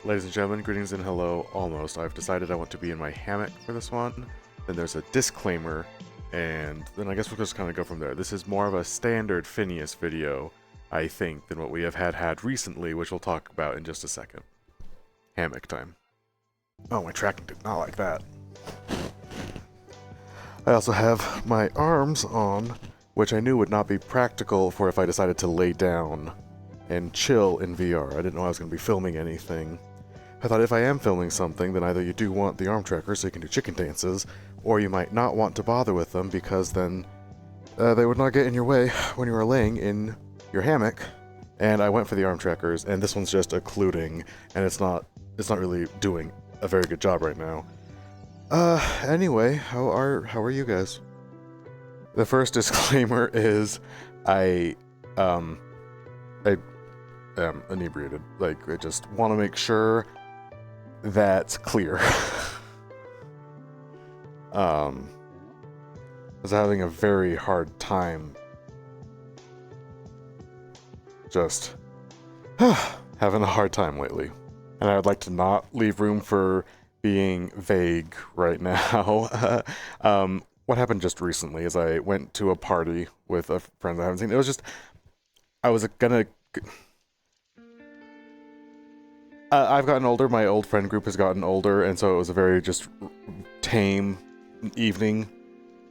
Ladies and gentlemen, greetings and hello, almost. I've decided I want to be in my hammock for this one. Then there's a disclaimer, and then I guess we'll just kind of go from there. This is more of a standard Phineas video, I think, than what we have had recently, which we'll talk about in just a second. Hammock time. Oh, my tracking did not like that. I also have my arms on, which I knew would not be practical for if I decided to lay down and chill in VR. I didn't know I was going to be filming anything. I thought if I am filming something, then either you do want the arm tracker so you can do chicken dances, or you might not want to bother with them because then they would not get in your way when you are laying in your hammock. And I went for the arm trackers, and this one's just occluding, and it's not really doing a very good job right now. Anyway, how are you guys? The first disclaimer is I am inebriated. Like, I just want to make sure that's clear. I was having a very hard time just having a hard time lately. And I would like to not leave room for being vague right now. What happened just recently is I went to a party with a friend I haven't seen. It was just, I was gonna... I've gotten older, my old friend group has gotten older, and so it was a very just tame evening.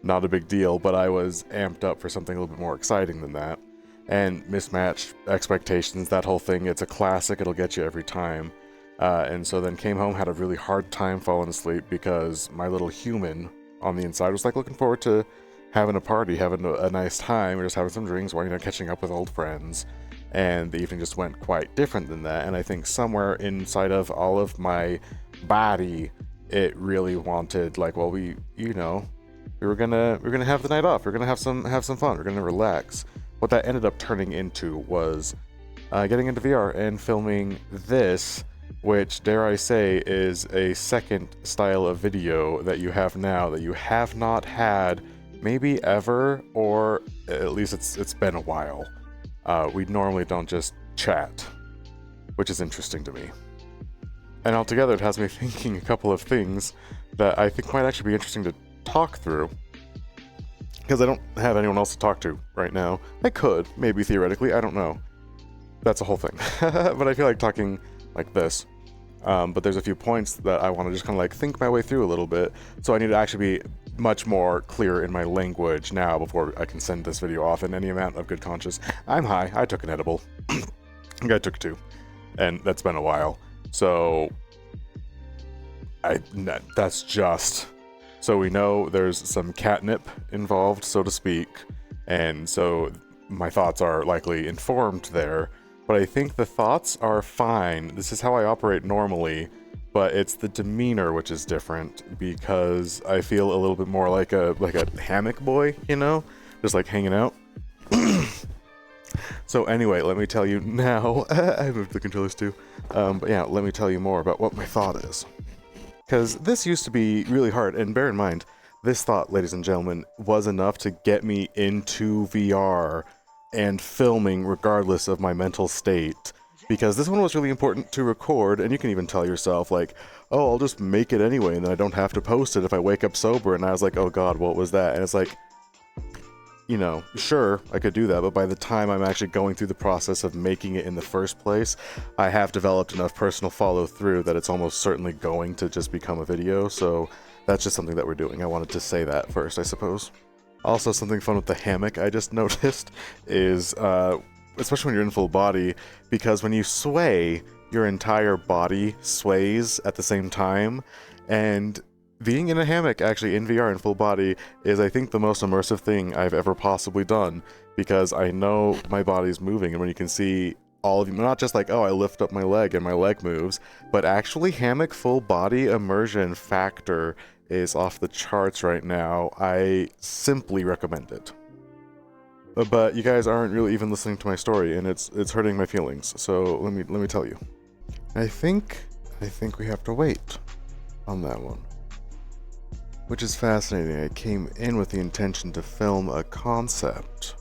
Not a big deal, but I was amped up for something a little bit more exciting than that. And mismatched expectations, that whole thing, it's a classic, it'll get you every time. And so then came home, had a really hard time falling asleep because my little human on the inside was like looking forward to having a party, having a nice time, or just having some drinks, while, catching up with old friends. And the evening just went quite different than that, and I think somewhere inside of all of my body, it really wanted, like, well, we were gonna have the night off, we're gonna have some fun, we're gonna relax. What that ended up turning into was getting into VR and filming this, which, dare I say, is a second style of video that you have now that you have not had maybe ever, or at least it's been a while. We normally don't just chat, which is interesting to me. And altogether, it has me thinking a couple of things that I think might actually be interesting to talk through. Because I don't have anyone else to talk to right now. I could, maybe theoretically, I don't know. That's a whole thing. But I feel like talking like this. But there's a few points that I want to just kind of like think my way through a little bit. So I need to actually be much more clear in my language now before I can send this video off in any amount of good conscience. I'm high. I took an edible. I took two. And that's been a while. So that's just... So we know there's some catnip involved, so to speak. And so my thoughts are likely informed there. But I think the thoughts are fine. This is how I operate normally, but it's the demeanor which is different because I feel a little bit more like a hammock boy, just like hanging out. So anyway, let me tell you now. I moved the controllers too. But yeah, let me tell you more about what my thought is. Because this used to be really hard, and bear in mind, this thought, ladies and gentlemen, was enough to get me into VR and filming regardless of my mental state, because this one was really important to record, and you can even tell yourself, like, oh, I'll just make it anyway, and then I don't have to post it if I wake up sober. And I was like, oh god, what was that? And it's like, sure, I could do that, but by the time I'm actually going through the process of making it in the first place, I have developed enough personal follow-through that it's almost certainly going to just become a video, so that's just something that we're doing. I wanted to say that first, I suppose. Also, something fun with the hammock I just noticed is, especially when you're in full body, because when you sway, your entire body sways at the same time, and being in a hammock, actually, in VR in full body, is, I think, the most immersive thing I've ever possibly done, because I know my body's moving, and when you can see all of you, not just like, oh, I lift up my leg and my leg moves, but actually hammock full body immersion factor is off the charts right now. I simply recommend it. But you guys aren't really even listening to my story, and it's hurting my feelings, so let me tell you. I think we have to wait on that one. Which is fascinating. I came in with the intention to film a concept,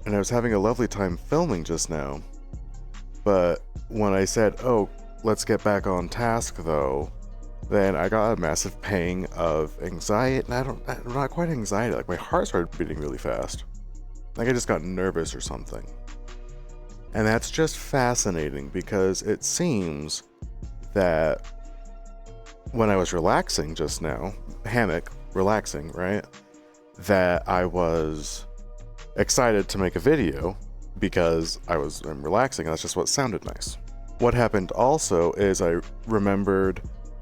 and I was having a lovely time filming just now. But when I said, oh, let's get back on task though. Then I got a massive pang of anxiety. Not quite anxiety, like my heart started beating really fast. Like I just got nervous or something. And that's just fascinating because it seems that when I was relaxing just now, hammock, relaxing, right? That I was excited to make a video because I'm relaxing and that's just what sounded nice. What happened also is I remembered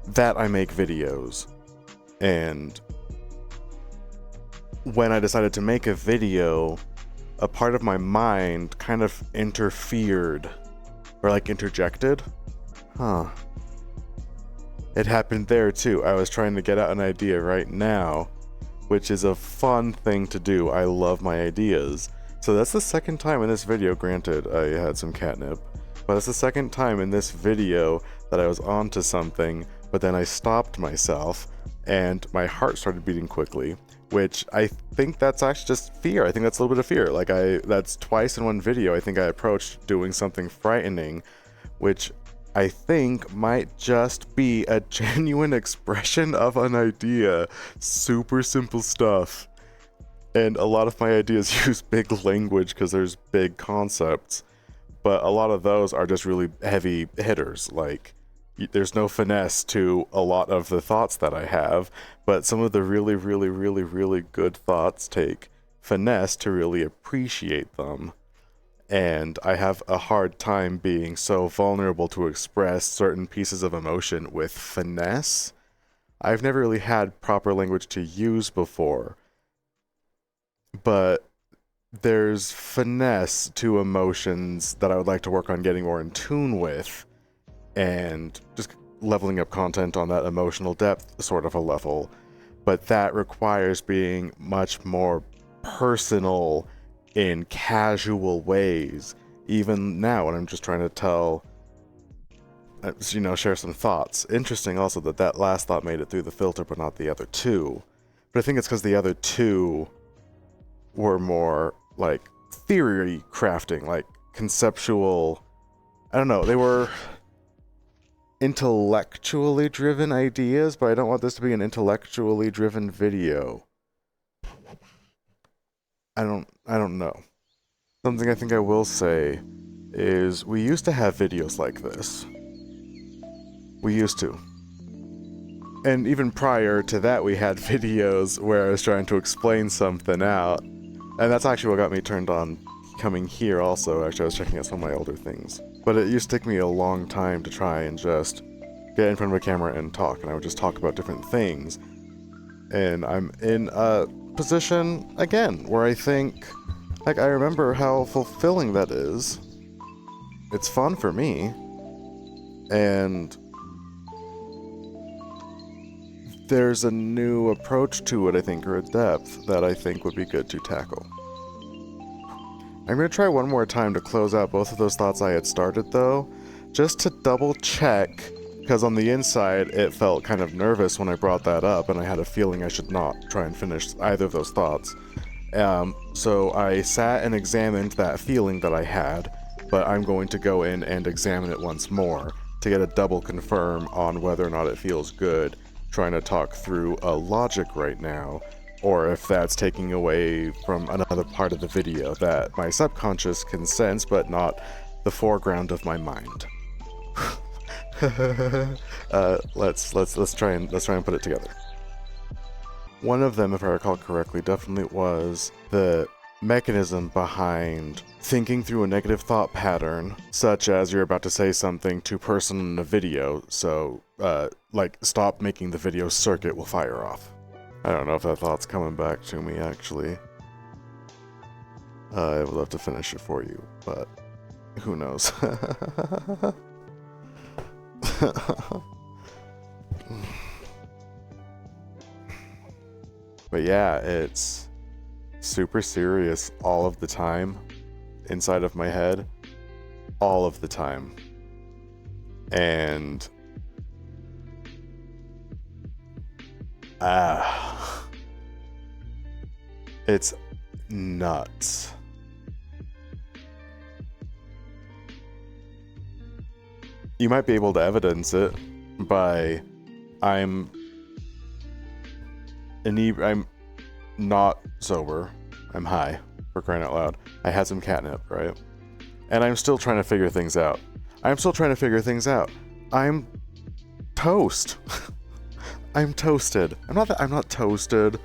that I make videos, and when I decided to make a video, a part of my mind kind of interfered or like interjected. It happened there too. I was trying to get out an idea right now, which is a fun thing to do. I love my ideas. So that's the second time in this video, granted I had some catnip, but it's the second time in this video that I was onto something, but then I stopped myself and my heart started beating quickly, which I think that's actually just fear. I think that's a little bit of fear. Like that's twice in one video I think I approached doing something frightening, which I think might just be a genuine expression of an idea. Super simple stuff. And a lot of my ideas use big language because there's big concepts, but a lot of those are just really heavy hitters. Like, there's no finesse to a lot of the thoughts that I have, but some of the really, really, really, really good thoughts take finesse to really appreciate them. And I have a hard time being so vulnerable to express certain pieces of emotion with finesse. I've never really had proper language to use before, but there's finesse to emotions that I would like to work on getting more in tune with, and just leveling up content on that emotional depth sort of a level. But that requires being much more personal in casual ways, even now when I'm just trying to tell, share some thoughts. Interesting also that last thought made it through the filter but not the other two. But I think it's because the other two were more like theory crafting, like conceptual, I don't know, they were intellectually driven ideas, but I don't want this to be an intellectually driven video. I don't know. Something I think I will say is we used to have videos like this. We used to. And even prior to that, we had videos where I was trying to explain something out. And that's actually what got me turned on coming here also. Actually, I was checking out some of my older things. But it used to take me a long time to try and just get in front of a camera and talk. And I would just talk about different things. And I'm in a position, again, where I think, like, I remember how fulfilling that is. It's fun for me. And there's a new approach to it, I think, or a depth that I think would be good to tackle. I'm going to try one more time to close out both of those thoughts I had started, though, just to double check, because on the inside it felt kind of nervous when I brought that up, and I had a feeling I should not try and finish either of those thoughts. So I sat and examined that feeling that I had, but I'm going to go in and examine it once more to get a double confirm on whether or not it feels good trying to talk through a logic right now, or if that's taking away from another part of the video that my subconscious can sense, but not the foreground of my mind. Let's try and put it together. One of them, if I recall correctly, definitely was the mechanism behind thinking through a negative thought pattern, such as you're about to say something too personal in a video, so like stop making the video circuit will fire off. I don't know if that thought's coming back to me, actually. I would love to finish it for you, but who knows. But yeah, it's super serious all of the time inside of my head, all of the time. And it's nuts. you might be able to evidence it by I'm not sober. I'm high, for crying out loud. I had some catnip, right? And I'm still trying to figure things out. I'm toast. I'm toasted. I'm not toasted,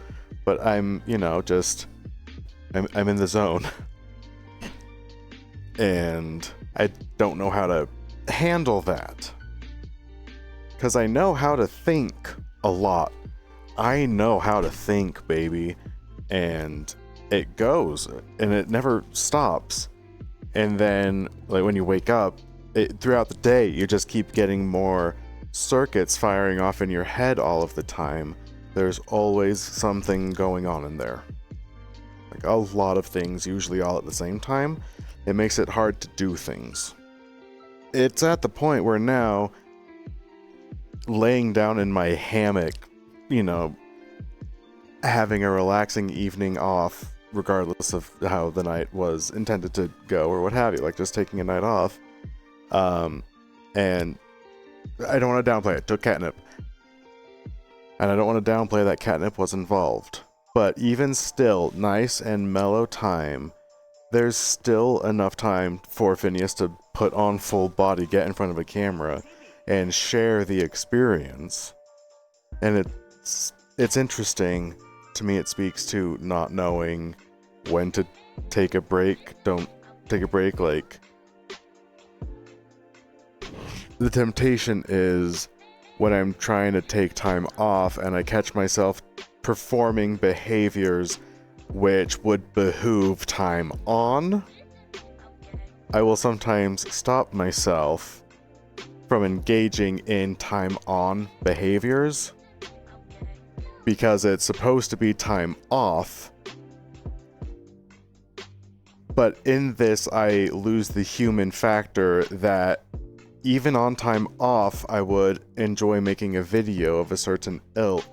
but I'm, I'm in the zone. And I don't know how to handle that. Because I know how to think a lot. I know how to think, baby. And it goes, and it never stops. And then, like, when you wake up, throughout the day, you just keep getting more circuits firing off in your head all of the time. There's always something going on in there. Like, a lot of things, usually all at the same time. It makes it hard to do things. It's at the point where now, laying down in my hammock, having a relaxing evening off, regardless of how the night was intended to go or what have you, like just taking a night off. And I don't want to downplay it. Took catnip. And I don't want to downplay that catnip was involved. But even still, nice and mellow time, there's still enough time for Phineas to put on full body, get in front of a camera, and share the experience. And it's interesting. To me, it speaks to not knowing when to take a break. Don't take a break. Like, the temptation is when I'm trying to take time off and I catch myself performing behaviors which would behoove time on, I will sometimes stop myself from engaging in time on behaviors because it's supposed to be time off. But in this, I lose the human factor that even on time off, I would enjoy making a video of a certain ilk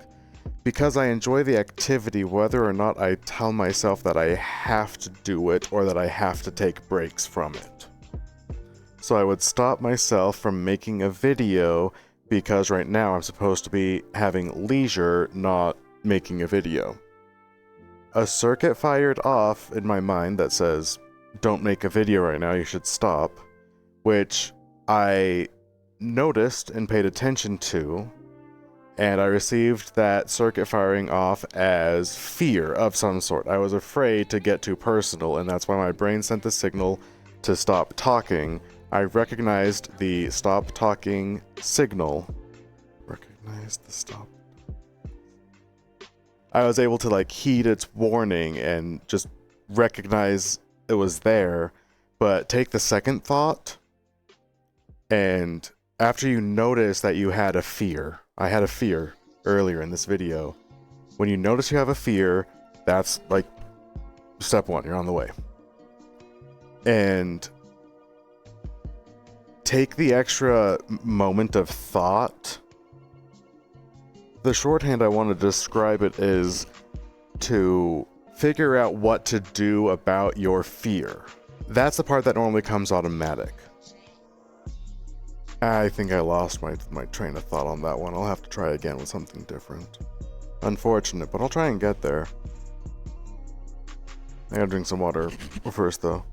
because I enjoy the activity, whether or not I tell myself that I have to do it or that I have to take breaks from it. So I would stop myself from making a video because right now I'm supposed to be having leisure, not making a video. A circuit fired off in my mind that says, don't make a video right now, you should stop, which I noticed and paid attention to, and I received that circuit firing off as fear of some sort. I was afraid to get too personal, and that's why my brain sent the signal to stop talking. I recognized the stop talking signal. I was able to heed its warning and just recognize it was there, but take the second thought. And after you notice that you had a fear, I had a fear earlier in this video. When you notice you have a fear, that's step one, you're on the way. And take the extra moment of thought. The shorthand I want to describe it is to figure out what to do about your fear. That's the part that normally comes automatic. I think I lost my train of thought on that one. I'll have to try again with something different. Unfortunate, but I'll try and get there. I gotta drink some water first, though.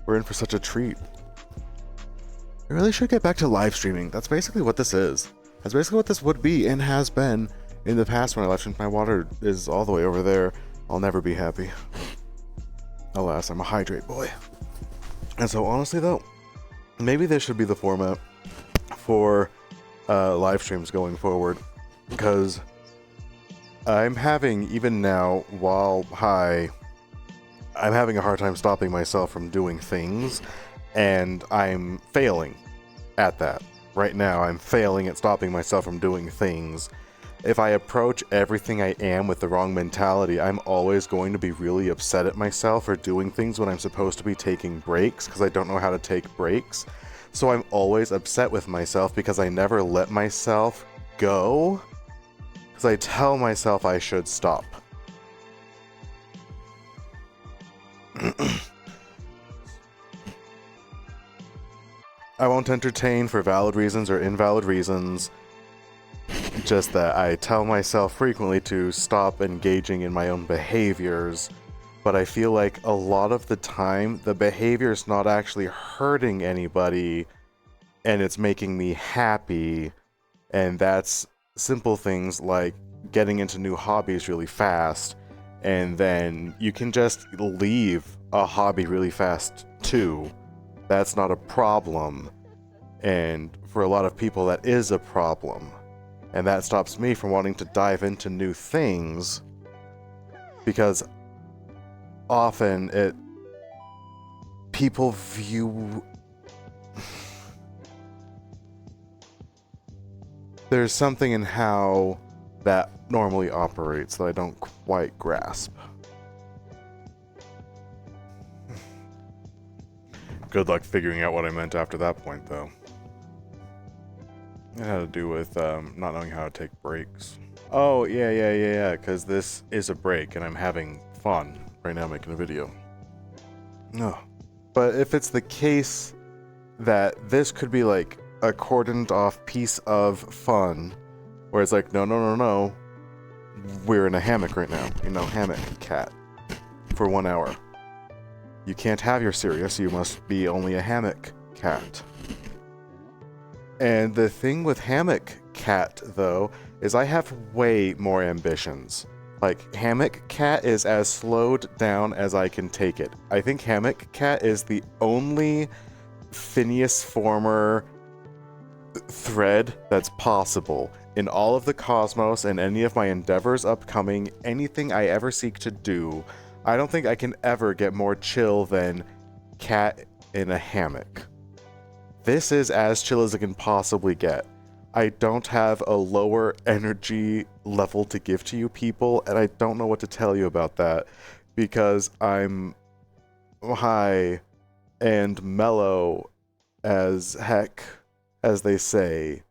We're in for such a treat. I really should get back to live streaming. That's basically what this is. That's basically what this would be and has been in the past when I live stream. My water is all the way over there. I'll never be happy. Alas, I'm a hydrate boy. And so honestly, though, maybe this should be the format for live streams going forward, because I'm having, even now while high, I'm having a hard time stopping myself from doing things, and I'm failing at that. Right now, I'm failing at stopping myself from doing things. If I approach everything I am with the wrong mentality, I'm always going to be really upset at myself for doing things when I'm supposed to be taking breaks, because I don't know how to take breaks. So I'm always upset with myself because I never let myself go, because I tell myself I should stop. I won't entertain for valid reasons or invalid reasons. Just that I tell myself frequently to stop engaging in my own behaviors, but I feel like a lot of the time the behavior is not actually hurting anybody and it's making me happy, and that's simple things like getting into new hobbies really fast, and then you can just leave a hobby really fast too. That's not a problem, and for a lot of people that is a problem. And that stops me from wanting to dive into new things, because often people view... There's something in how that normally operates that I don't quite grasp. Good luck figuring out what I meant after that point, though. It had to do with not knowing how to take breaks. Oh, yeah, because this is a break and I'm having fun right now making a video. No. But if it's the case that this could be like a cordoned off piece of fun, where it's like, no, we're in a hammock right now, Hammock Cat, for 1 hour. You can't have your serious, you must be only a hammock cat. And the thing with Hammock Cat, though, is I have way more ambitions. Like, Hammock Cat is as slowed down as I can take it. I think Hammock Cat is the only Phineas Former thread that's possible in all of the cosmos and any of my endeavors upcoming, anything I ever seek to do. I don't think I can ever get more chill than cat in a hammock. This is as chill as it can possibly get. I don't have a lower energy level to give to you people, and I don't know what to tell you about that, because I'm high and mellow as heck, as they say,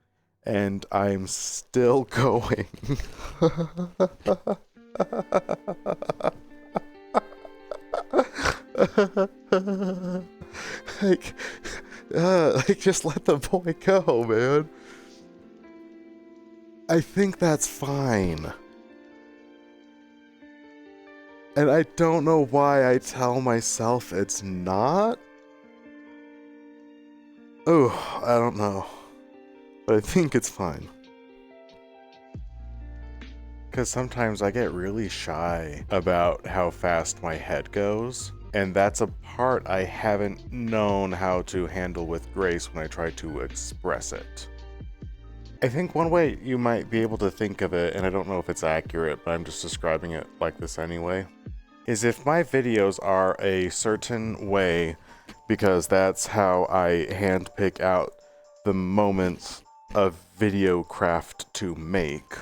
and I'm still going. Like, just let the boy go, man. I think that's fine. And I don't know why I tell myself it's not. Oh, I don't know. But I think it's fine. Because sometimes I get really shy about how fast my head goes. And that's a part I haven't known how to handle with grace when I try to express it. I think one way you might be able to think of it, and I don't know if it's accurate, but I'm just describing it like this anyway, is if my videos are a certain way, because that's how I handpick out the moments of video craft to make.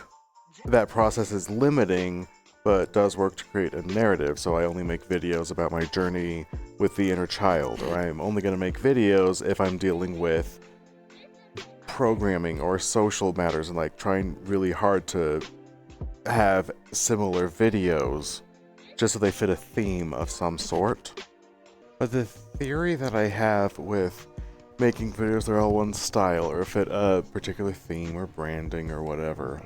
That process is limiting, but does work to create a narrative, so I only make videos about my journey with the inner child, or I'm only going to make videos if I'm dealing with programming or social matters and like trying really hard to have similar videos just so they fit a theme of some sort. But the theory that I have with making videos that are all one style or fit a particular theme or branding or whatever,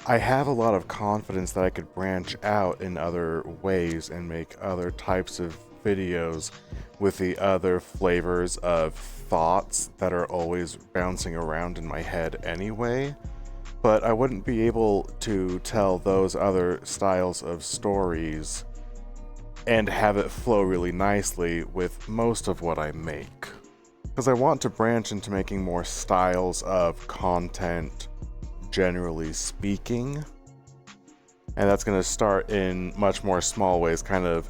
I have a lot of confidence that I could branch out in other ways and make other types of videos with the other flavors of thoughts that are always bouncing around in my head anyway. But I wouldn't be able to tell those other styles of stories and have it flow really nicely with most of what I make. Because I want to branch into making more styles of content, generally speaking, and that's going to start in much more small ways, kind of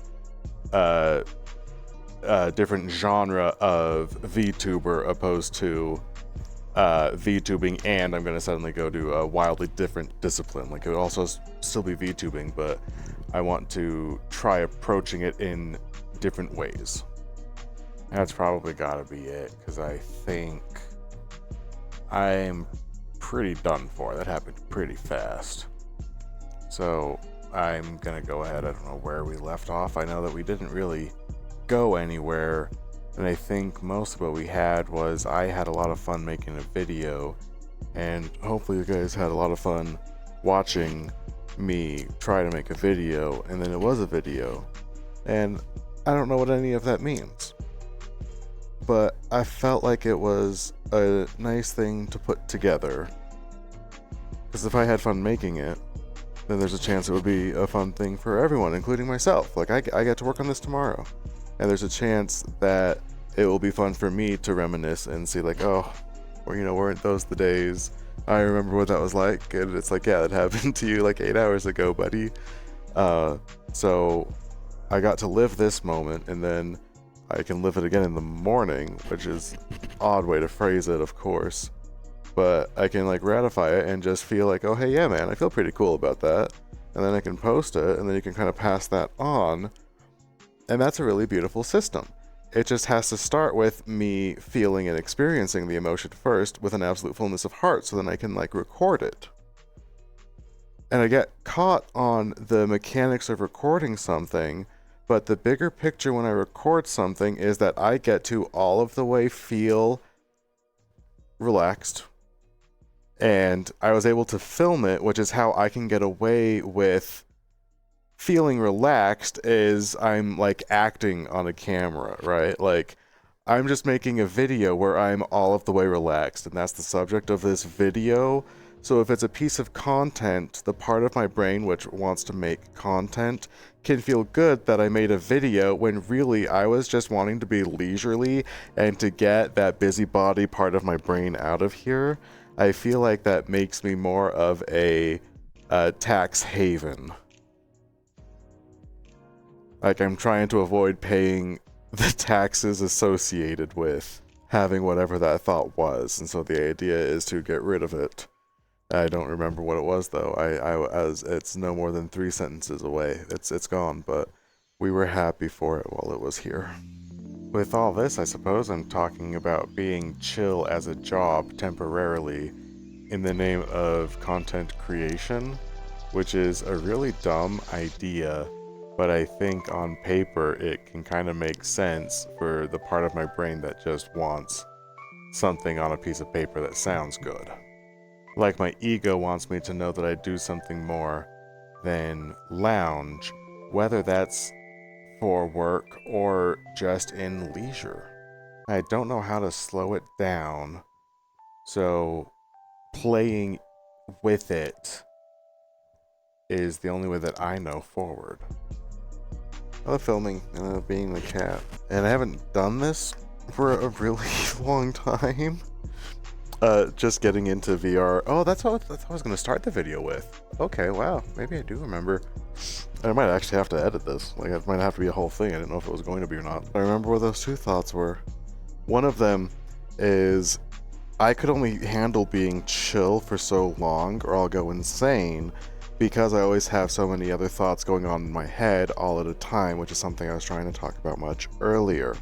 different genre of VTuber opposed to VTubing, and I'm going to suddenly go to a wildly different discipline. Like, it would also still be VTubing, but I want to try approaching it in different ways. That's probably got to be it, because I think I'm pretty done for. That happened pretty fast. So I'm gonna go ahead. I don't know where we left off. I know that we didn't really go anywhere And I think most of what we had was I had a lot of fun making a video, and hopefully you guys had a lot of fun watching me try to make a video, and then it was a video. And I don't know what any of that means, but I felt like it was a nice thing to put together. Because if I had fun making it, then there's a chance it would be a fun thing for everyone, including myself. Like, I get to work on this tomorrow. And there's a chance that it will be fun for me to reminisce and see, like, oh, or, weren't those the days? I remember what that was like. And it's like, yeah, that happened to you like 8 hours ago, buddy. So I got to live this moment, and then I can live it again in the morning, which is an odd way to phrase it, of course. But I can like ratify it and just feel like, oh, hey, yeah, man, I feel pretty cool about that. And then I can post it, and then you can kind of pass that on. And that's a really beautiful system. It just has to start with me feeling and experiencing the emotion first with an absolute fullness of heart, so then I can like record it. And I get caught on the mechanics of recording something, but the bigger picture when I record something is that I get to all of the way feel relaxed. And I was able to film it, which is how I can get away with feeling relaxed, is I'm like acting on a camera, right? Like, I'm just making a video where I'm all of the way relaxed, and that's the subject of this video. So if it's a piece of content, the part of my brain which wants to make content can feel good that I made a video, when really I was just wanting to be leisurely and to get that busybody part of my brain out of here. I feel like that makes me more of a tax haven. Like, I'm trying to avoid paying the taxes associated with having whatever that thought was, and so the idea is to get rid of it. I don't remember what it was, though. It's no more than 3 sentences away. It's gone, but we were happy for it while it was here. With all this, I suppose I'm talking about being chill as a job temporarily in the name of content creation, which is a really dumb idea, but I think on paper it can kind of make sense for the part of my brain that just wants something on a piece of paper that sounds good. Like, my ego wants me to know that I do something more than lounge, whether that's for work or just in leisure. I don't know how to slow it down, so playing with it is the only way that I know forward. I love filming and I love being the cat. And I haven't done this for a really long time. Just getting into VR. Oh, that's what I was going to start the video with. Okay, wow. Maybe I do remember. I might actually have to edit this. Like, it might have to be a whole thing. I didn't know if it was going to be or not. I remember what those 2 thoughts were. One of them is I could only handle being chill for so long or I'll go insane, because I always have so many other thoughts going on in my head all at a time, which is something I was trying to talk about much earlier.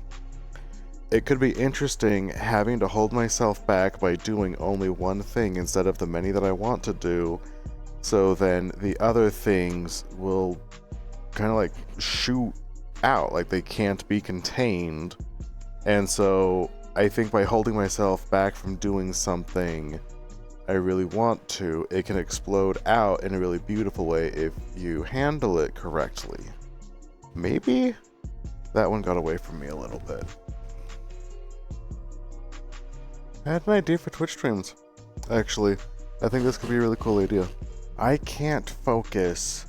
It could be interesting having to hold myself back by doing only one thing instead of the many that I want to do, so then the other things will kind of like shoot out, like they can't be contained. And so I think by holding myself back from doing something I really want to, it can explode out in a really beautiful way if you handle it correctly. Maybe that one got away from me a little bit. I had an idea for Twitch streams, actually. I think this could be a really cool idea. I can't focus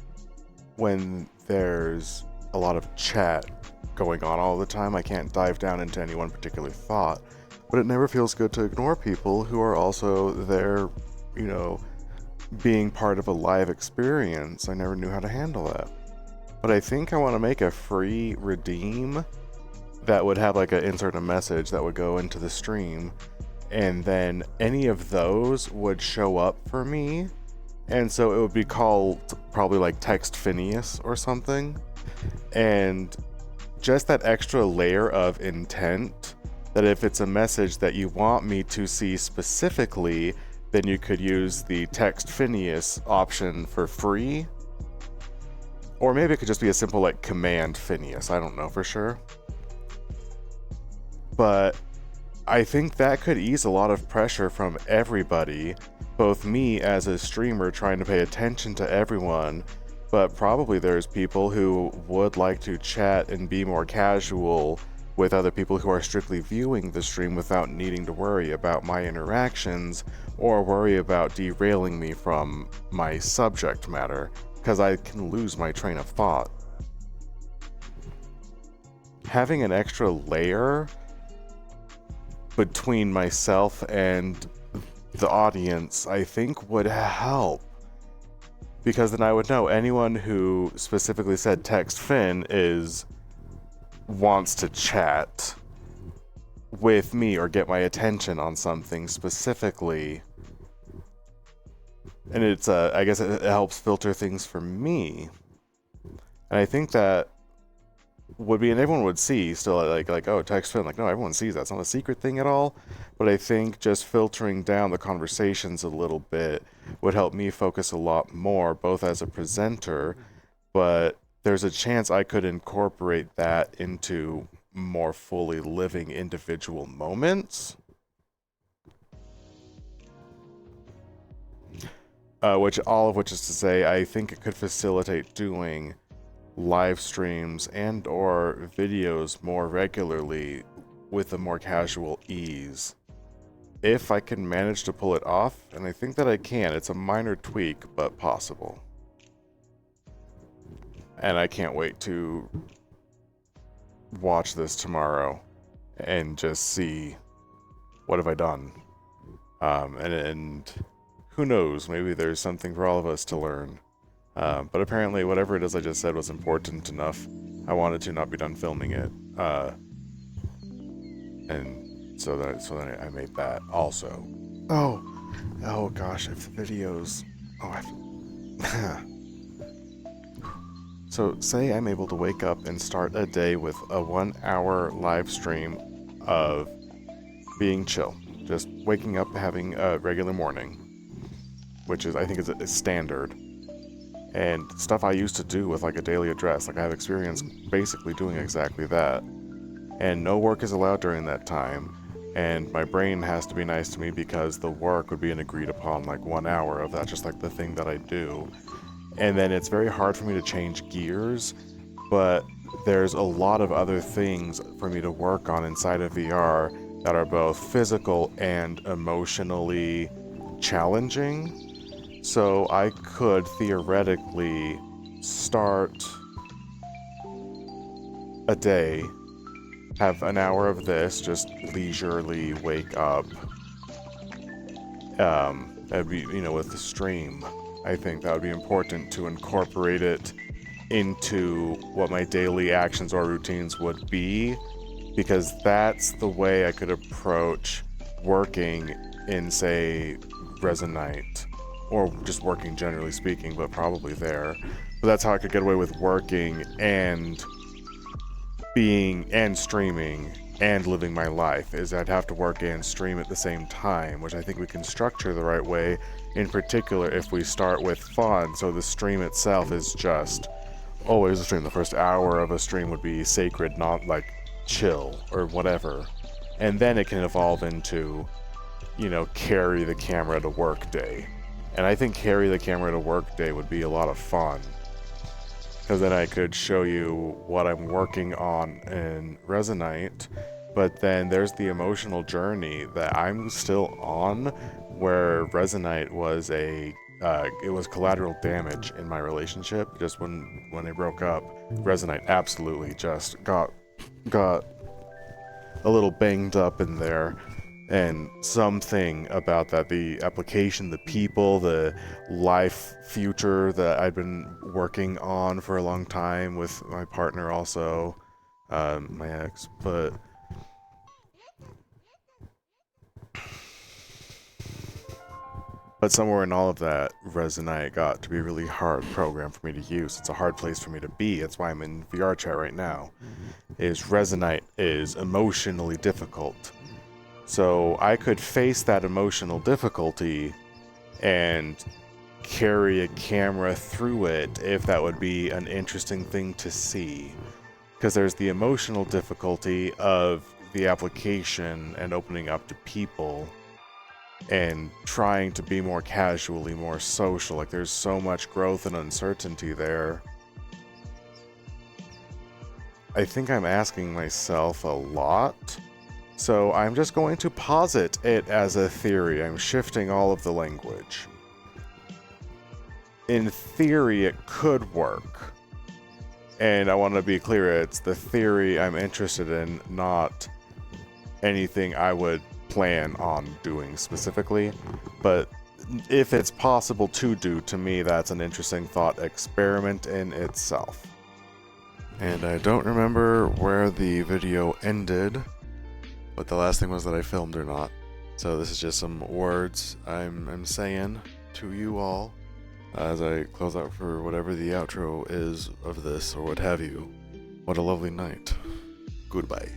when there's a lot of chat going on all the time. I can't dive down into any one particular thought, but it never feels good to ignore people who are also there, being part of a live experience. I never knew how to handle that. But I think I want to make a free redeem that would have like insert a message that would go into the stream, and then any of those would show up for me, and so it would be called probably like Text Phineas or something. And just that extra layer of intent, that if it's a message that you want me to see specifically, then you could use the Text Phineas option for free. Or maybe it could just be a simple like Command Phineas, I don't know for sure. But I think that could ease a lot of pressure from everybody, both me as a streamer trying to pay attention to everyone, but probably there's people who would like to chat and be more casual with other people who are strictly viewing the stream without needing to worry about my interactions or worry about derailing me from my subject matter, because I can lose my train of thought. Having an extra layer between myself and the audience, I think, would help. Because then I would know anyone who specifically said text Finn wants to chat with me or get my attention on something specifically. And it's I guess it helps filter things for me. And I think that would be, and everyone would see still, like, oh, text Finn, like, no, everyone sees that. It's not a secret thing at all. But I think just filtering down the conversations a little bit would help me focus a lot more, both as a presenter, but there's a chance I could incorporate that into more fully living individual moments. All of which is to say, I think it could facilitate doing live streams and or videos more regularly with a more casual ease. If I can manage to pull it off, and I think that I can. It's a minor tweak, but possible. And I can't wait to watch this tomorrow and just see what have I done. And who knows, maybe there's something for all of us to learn. But apparently whatever it is I just said was important enough. I wanted to not be done filming it. And so then I made that also. Oh gosh, if the videos... So say I'm able to wake up and start a day with a 1 hour live stream of being chill. Just waking up, having a regular morning. Which is, I think, is standard. And stuff I used to do with like a daily address. Like I have experience basically doing exactly that. And no work is allowed during that time. And my brain has to be nice to me because the work would be an agreed upon like 1 hour of that, just like the thing that I do. And then it's very hard for me to change gears, but there's a lot of other things for me to work on inside of VR that are both physical and emotionally challenging. So I could theoretically start a day, have an hour of this, just leisurely wake up, that'd be, with the stream. I think that would be important to incorporate it into what my daily actions or routines would be, because that's the way I could approach working in, say, Resonite, or just working generally speaking, but probably there. But that's how I could get away with working and being and streaming and living my life, is I'd have to work and stream at the same time, which I think we can structure the right way, in particular if we start with fun, so the stream itself is just always a stream. The first hour of a stream would be sacred, not like chill or whatever, and then it can evolve into, carry the camera to work day. And I think carry the camera to work day would be a lot of fun, because then I could show you what I'm working on in Resonite, but then there's the emotional journey that I'm still on, where Resonite was it was collateral damage in my relationship. Just when they broke up, Resonite absolutely just got a little banged up in there. And something about that, the application, the people, the life future that I'd been working on for a long time with my partner also, my ex, but somewhere in all of that, Resonite got to be a really hard program for me to use. It's a hard place for me to be. That's why I'm in VR chat right now. Resonite is emotionally difficult. So I could face that emotional difficulty and carry a camera through it if that would be an interesting thing to see. Because there's the emotional difficulty of the application and opening up to people and trying to be more casually, more social. Like, there's so much growth and uncertainty there. I think I'm asking myself a lot, so I'm just going to posit it as a theory. I'm shifting all of the language. In theory, it could work. And I want to be clear, it's the theory I'm interested in, not anything I would plan on doing specifically. But if it's possible to do, to me, that's an interesting thought experiment in itself. And I don't remember where the video ended, what the last thing was that I filmed or not. So this is just some words I'm saying to you all as I close out for whatever the outro is of this or what have you. What a lovely night. Goodbye.